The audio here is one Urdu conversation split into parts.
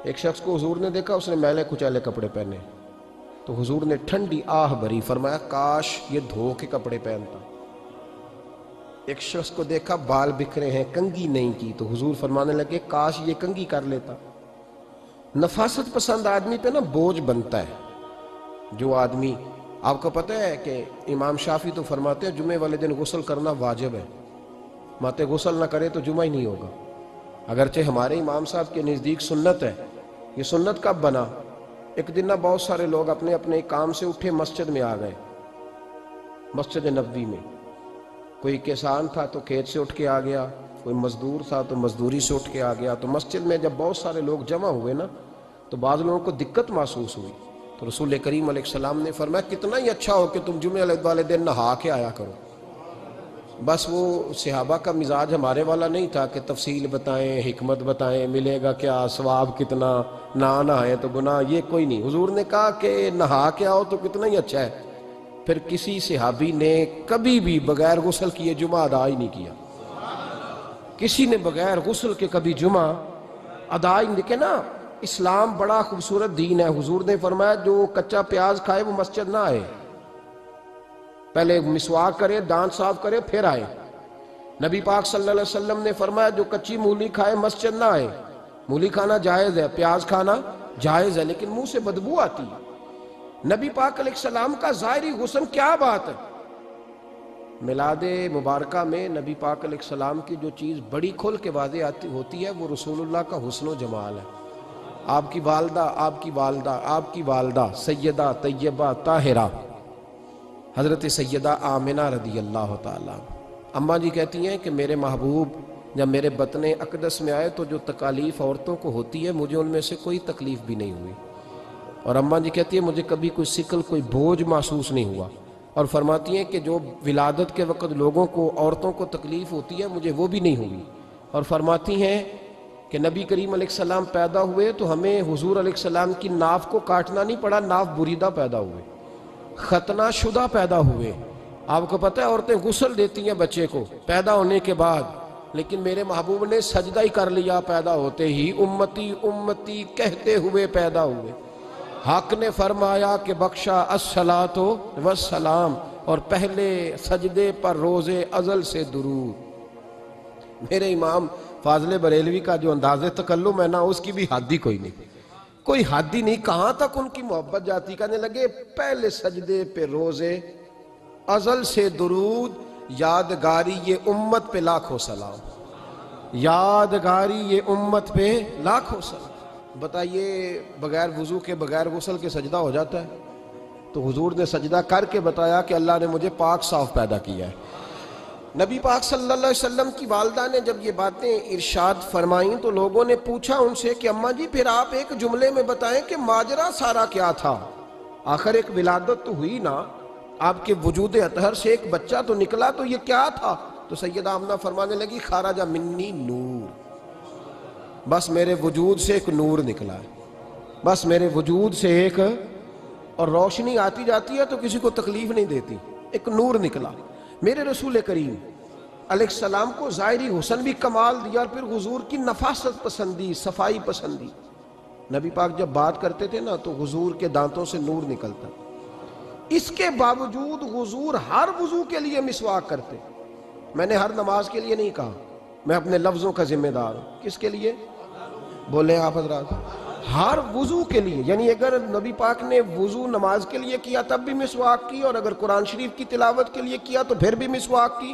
ایک شخص کو حضور نے دیکھا، اس نے میلے کچیلے کپڑے پہنے، تو حضور نے ٹھنڈی آہ بھری، فرمایا کاش یہ دھو کے کپڑے پہنتا۔ ایک شخص کو دیکھا بال بکھرے ہیں، کنگھی نہیں کی، تو حضور فرمانے لگے کاش یہ کنگھی کر لیتا۔ نفاست پسند آدمی پہ نا بوجھ بنتا ہے۔ جو آدمی، آپ کو پتہ ہے کہ امام شافعی تو فرماتے ہیں جمعے والے دن غسل کرنا واجب ہے، ماتے غسل نہ کرے تو جمعہ ہی نہیں ہوگا۔ اگرچہ ہمارے امام صاحب کے نزدیک سنت ہے۔ یہ سنت کب بنا؟ ایک دن نہ بہت سارے لوگ اپنے اپنے کام سے اٹھے مسجد میں آ گئے، مسجد نبوی میں۔ کوئی کسان تھا تو کھیت سے اٹھ کے آ گیا، کوئی مزدور تھا تو مزدوری سے اٹھ کے آ گیا۔ تو مسجد میں جب بہت سارے لوگ جمع ہوئے نا، تو بعض لوگوں کو دقت محسوس ہوئی، تو رسول کریم علیہ السلام نے فرمایا کتنا ہی اچھا ہو کہ تم جمعے والے دن نہا کے آیا کرو۔ بس وہ صحابہ کا مزاج ہمارے والا نہیں تھا کہ تفصیل بتائیں، حکمت بتائیں، ملے گا کیا، ثواب کتنا، نہ نہائے تو گناہ، یہ کوئی نہیں۔ حضور نے کہا کہ نہا کے آؤ تو کتنا ہی اچھا ہے۔ پھر کسی صحابی نے کبھی بھی بغیر غسل کیے جمعہ ادا ہی نہیں کیا۔ کسی نے بغیر غسل کے کبھی جمعہ ادا ہی نہیں کیا نا۔ اسلام بڑا خوبصورت دین ہے۔ حضور نے فرمایا جو کچا پیاز کھائے وہ مسجد نہ آئے، پہلے مسواک کرے، دانت صاف کرے، پھر آئے۔ نبی پاک صلی اللہ علیہ وسلم نے فرمایا جو کچی مولی کھائے مسجد نہ آئے۔ مولی کھانا جائز ہے، پیاز کھانا جائز ہے، لیکن منہ سے بدبو آتی ہے۔ نبی پاک علیہ السلام کا ظاہری حسن کیا بات ہے۔ میلاد مبارکہ میں نبی پاک علیہ السلام کی جو چیز بڑی کھل کے واضح آتی ہوتی ہے وہ رسول اللہ کا حسن و جمال ہے۔ آپ کی والدہ سیدہ طیبہ طاہرہ حضرت سیدہ آمنہ رضی اللہ تعالیٰ، اماں جی کہتی ہیں کہ میرے محبوب جب میرے بطن اقدس میں آئے تو جو تکالیف عورتوں کو ہوتی ہے مجھے ان میں سے کوئی تکلیف بھی نہیں ہوئی، اور اماں جی کہتی ہیں مجھے کبھی کوئی ثقل، کوئی بوجھ محسوس نہیں ہوا، اور فرماتی ہیں کہ جو ولادت کے وقت لوگوں کو، عورتوں کو تکلیف ہوتی ہے مجھے وہ بھی نہیں ہوئی، اور فرماتی ہیں کہ نبی کریم علیہ السلام پیدا ہوئے تو ہمیں حضور علیہ السلام کی ناف کو کاٹنا نہیں پڑا، ناف بریدہ پیدا ہوئے، ختنہ شدہ پیدا ہوئے۔ آپ کو پتہ ہے عورتیں غسل دیتی ہیں بچے کو پیدا ہونے کے بعد، لیکن میرے محبوب نے سجدہ ہی کر لیا پیدا ہوتے ہی، امتی امتی کہتے ہوئے پیدا ہوئے۔ حق نے فرمایا کہ بخشا الصلاۃ والسلام، اور پہلے سجدے پر روز ازل سے درود۔ میرے امام فاضل بریلوی کا جو انداز تکلم ہے نا، اس کی بھی حد ہی کوئی نہیں، کوئی حد ہی نہیں، کہاں تک ان کی محبت جاتی۔ کہنے لگے پہلے سجدے پہ روز ازل سے درود، یادگاری یہ امت پہ لاکھوں سلام، یادگاری یہ امت پہ لاکھوں سلام۔ بتائیے بغیر وضو کے، بغیر غسل کے سجدہ ہو جاتا ہے؟ تو حضور نے سجدہ کر کے بتایا کہ اللہ نے مجھے پاک صاف پیدا کیا ہے۔ نبی پاک صلی اللہ علیہ وسلم کی والدہ نے جب یہ باتیں ارشاد فرمائیں تو لوگوں نے پوچھا ان سے کہ اماں جی پھر آپ ایک جملے میں بتائیں کہ ماجرا سارا کیا تھا، آخر ایک ولادت تو ہوئی نا، آپ کے وجود اطہر سے ایک بچہ تو نکلا، تو یہ کیا تھا؟ تو سیدہ آمنہ فرمانے لگی خارج منی نور، بس میرے وجود سے ایک نور نکلا ہے، بس میرے وجود سے ایک، اور روشنی آتی جاتی ہے تو کسی کو تکلیف نہیں دیتی، ایک نور نکلا۔ میرے رسول کریم علیہ السلام کو ظاہری حسن بھی کمال دیا، اور پھر حضور کی نفاست پسندی، صفائی پسندی۔ نبی پاک جب بات کرتے تھے نا تو حضور کے دانتوں سے نور نکلتا، اس کے باوجود حضور ہر وضو کے لیے مسواک کرتے۔ میں نے ہر نماز کے لیے نہیں کہا، میں اپنے لفظوں کا ذمہ دار ہوں۔ کس کے لیے بولے آپ حضرات؟ ہر وضو کے لیے، یعنی اگر نبی پاک نے وضو نماز کے لیے کیا تب بھی مسواک کی، اور اگر قرآن شریف کی تلاوت کے لیے کیا تو پھر بھی مسواک کی،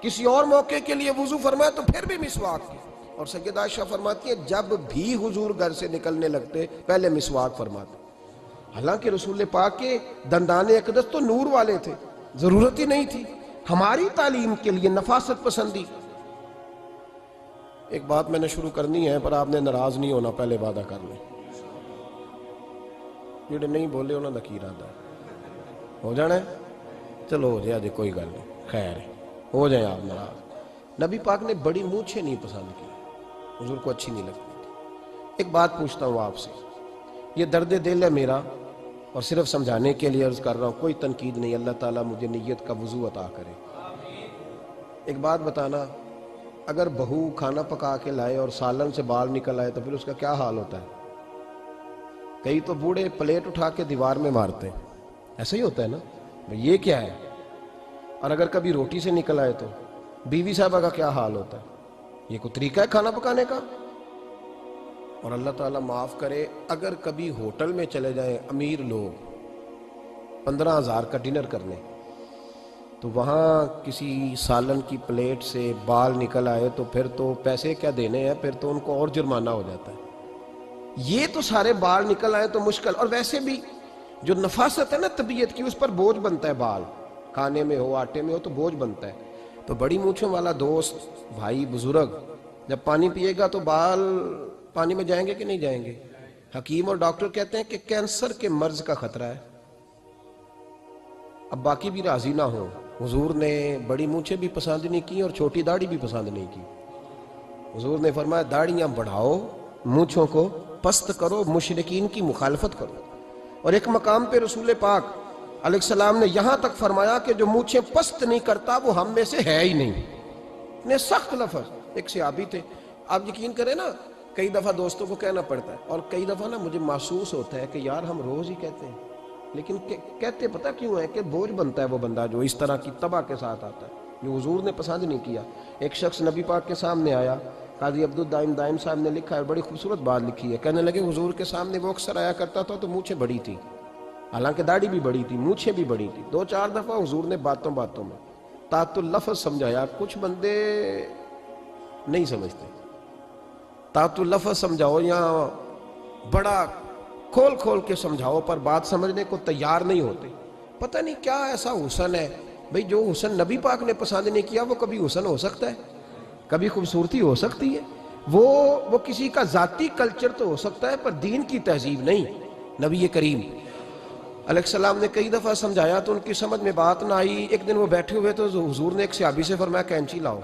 کسی اور موقع کے لیے وضو فرمایا تو پھر بھی مسواک کی۔ اور سیدہ عائشہ فرماتی ہے جب بھی حضور گھر سے نکلنے لگتے پہلے مسواک فرماتے، حالانکہ رسول پاک کے دندان اقدس تو نور والے تھے، ضرورت ہی نہیں تھی۔ ہماری تعلیم کے لیے نفاست پسندی۔ ایک بات میں نے شروع کرنی ہے پر آپ نے ناراض نہیں ہونا، پہلے وعدہ کر لیں، جڑے نہیں بولے انہوں نے کی ارادہ ہو جانا ہے، چلو ہو جائے، کوئی گل نہیں، خیر ہے، ہو جائیں آپ ناراض۔ نبی پاک نے بڑی مونچھیں نہیں پسند کی، حضور کو اچھی نہیں لگتی تھی۔ ایک بات پوچھتا ہوں آپ سے، یہ درد دل ہے میرا اور صرف سمجھانے کے لیے عرض کر رہا ہوں، کوئی تنقید نہیں، اللہ تعالیٰ مجھے نیت کا وضو عطا کرے۔ ایک بات بتانا، اگر بہو کھانا پکا کے لائے اور سالن سے بال نکل آئے تو پھر اس کا کیا حال ہوتا ہے؟ کئی تو بوڑھے پلیٹ اٹھا کے دیوار میں مارتے ہیں، ایسا ہی ہوتا ہے نا، یہ کیا ہے؟ اور اگر کبھی روٹی سے نکل آئے تو بیوی صاحبہ کا کیا حال ہوتا ہے؟ یہ کوئی طریقہ ہے کھانا پکانے کا؟ اور اللہ تعالیٰ معاف کرے، اگر کبھی ہوٹل میں چلے جائیں امیر لوگ 15,000 کا ڈنر کرنے، تو وہاں کسی سالن کی پلیٹ سے بال نکل آئے تو پھر تو پیسے کیا دینے ہیں، پھر تو ان کو اور جرمانہ ہو جاتا ہے۔ یہ تو سارے بال نکل آئے تو مشکل، اور ویسے بھی جو نفاست ہے نا طبیعت کی، اس پر بوجھ بنتا ہے، بال کھانے میں ہو آٹے میں ہو تو بوجھ بنتا ہے۔ تو بڑی مونچھوں والا دوست بھائی بزرگ جب پانی پیے گا تو بال پانی میں جائیں گے کہ نہیں جائیں گے؟ حکیم اور ڈاکٹر کہتے ہیں کہ کینسر کے مرض کا خطرہ ہے۔ اب باقی بھی راضی نہ ہو، حضور نے بڑی مونچھیں بھی پسند نہیں کی اور چھوٹی داڑھی بھی پسند نہیں کی۔ حضور نے فرمایا داڑھیاں بڑھاؤ، مونچھوں کو پست کرو، مشرکین کی مخالفت کرو۔ اور ایک مقام پہ رسول پاک علیہ السلام نے یہاں تک فرمایا کہ جو مونچھیں پست نہیں کرتا وہ ہم میں سے ہے ہی نہیں۔ اتنے سخت لفظ۔ ایک صحابی تھے، آپ یقین کریں نا، کئی دفعہ دوستوں کو کہنا پڑتا ہے، اور کئی دفعہ نا مجھے محسوس ہوتا ہے کہ یار ہم روز ہی کہتے ہیں، لیکن کہتے پتہ کیوں ہے کہ بوجھ بنتا ہے وہ بندہ جو اس طرح کی تباہ کے ساتھ آتا ہے، جو حضور نے پسند نہیں کیا۔ ایک شخص نبی پاک کے سامنے آیا، قاضی عبدالدائم دائم صاحب نے لکھا ہے، بڑی خوبصورت بات لکھی ہے، کہنے لگے حضور کے سامنے وہ اکثر آیا کرتا تھا تو مونچھیں بڑی تھی، حالانکہ داڑھی بھی بڑی تھی، مونچھیں بھی بڑی تھی۔ 2-4 دفعہ حضور نے باتوں باتوں میں تات اللفظ سمجھایا۔ کچھ بندے نہیں سمجھتے، تات اللفظ سمجھاؤ یا بڑا کھول کھول کے سمجھاؤ، پر بات سمجھنے کو تیار نہیں ہوتے۔ پتہ نہیں کیا ایسا حسن ہے بھئی، جو حسن نبی پاک نے پسند نہیں کیا وہ کبھی حسن ہو سکتا ہے، کبھی خوبصورتی ہو سکتی ہے، وہ کسی کا ذاتی کلچر تو ہو سکتا ہے پر دین کی تہذیب نہیں۔ نبی کریم علیہ السلام نے کئی دفعہ سمجھایا تو ان کی سمجھ میں بات نہ آئی۔ ایک دن وہ بیٹھے ہوئے تو حضور نے ایک صحابی سے فرمایا کینچی لاؤ۔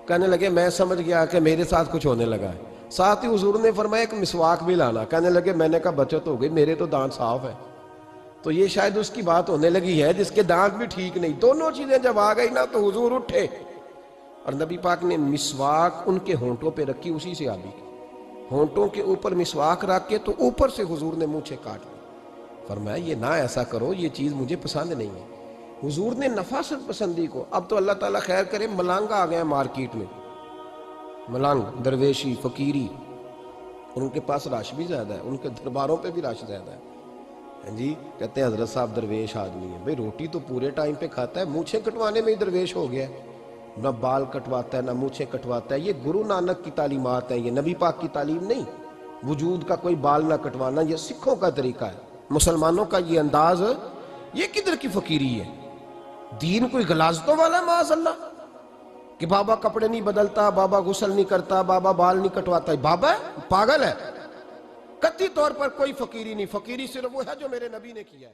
کہنے لگے میں سمجھ گیا کہ میرے ساتھ کچھ ہونے لگا ہے۔ ساتھ ہی حضور نے فرمایا ایک مسواک بھی لانا۔ کہنے لگے میں نے کہا بچت ہو گئی، میرے تو دانت صاف ہے۔ تو یہ شاید اس کی بات ہونے لگی ہے جس کے دانت بھی ٹھیک نہیں۔ دونوں چیزیں جب آ گئی نا تو حضور اٹھے اور نبی پاک نے مسواک ان کے ہونٹوں پہ رکھی، اسی سے آبی کی ہونٹوں کے اوپر مسواک رکھ کے تو اوپر سے حضور نے مونچھیں کاٹ لی۔ فرمایا یہ نہ ایسا کرو، یہ چیز مجھے پسند نہیں ہے۔ حضور نے نفاست پسندی کو۔ اب تو اللہ تعالیٰ خیر کرے، ملانگا آ گئے مارکیٹ میں، ملنگ، درویشی، فقیری، اور ان کے پاس رش بھی زیادہ ہے، ان کے درباروں پہ بھی رش زیادہ ہے۔ جی کہتے ہیں حضرت صاحب درویش آدمی ہے۔ بھئی روٹی تو پورے ٹائم پہ کھاتا ہے، مونچھیں کٹوانے میں ہی درویش ہو گیا ہے، نہ بال کٹواتا ہے نہ مونچھیں کٹواتا ہے۔ یہ گرو نانک کی تعلیمات ہیں، یہ نبی پاک کی تعلیم نہیں۔ وجود کا کوئی بال نہ کٹوانا یہ سکھوں کا طریقہ ہے، مسلمانوں کا یہ انداز، یہ کدھر کی فقیری ہے؟ دین کوئی غلاظتوں والا ہے معاذ اللہ، کہ بابا کپڑے نہیں بدلتا، بابا غسل نہیں کرتا، بابا بال نہیں کٹواتا۔ بابا ہے؟ پاگل ہے؟ قطعی طور پر کوئی فقیری نہیں، فقیری صرف وہ ہے جو میرے نبی نے کیا ہے۔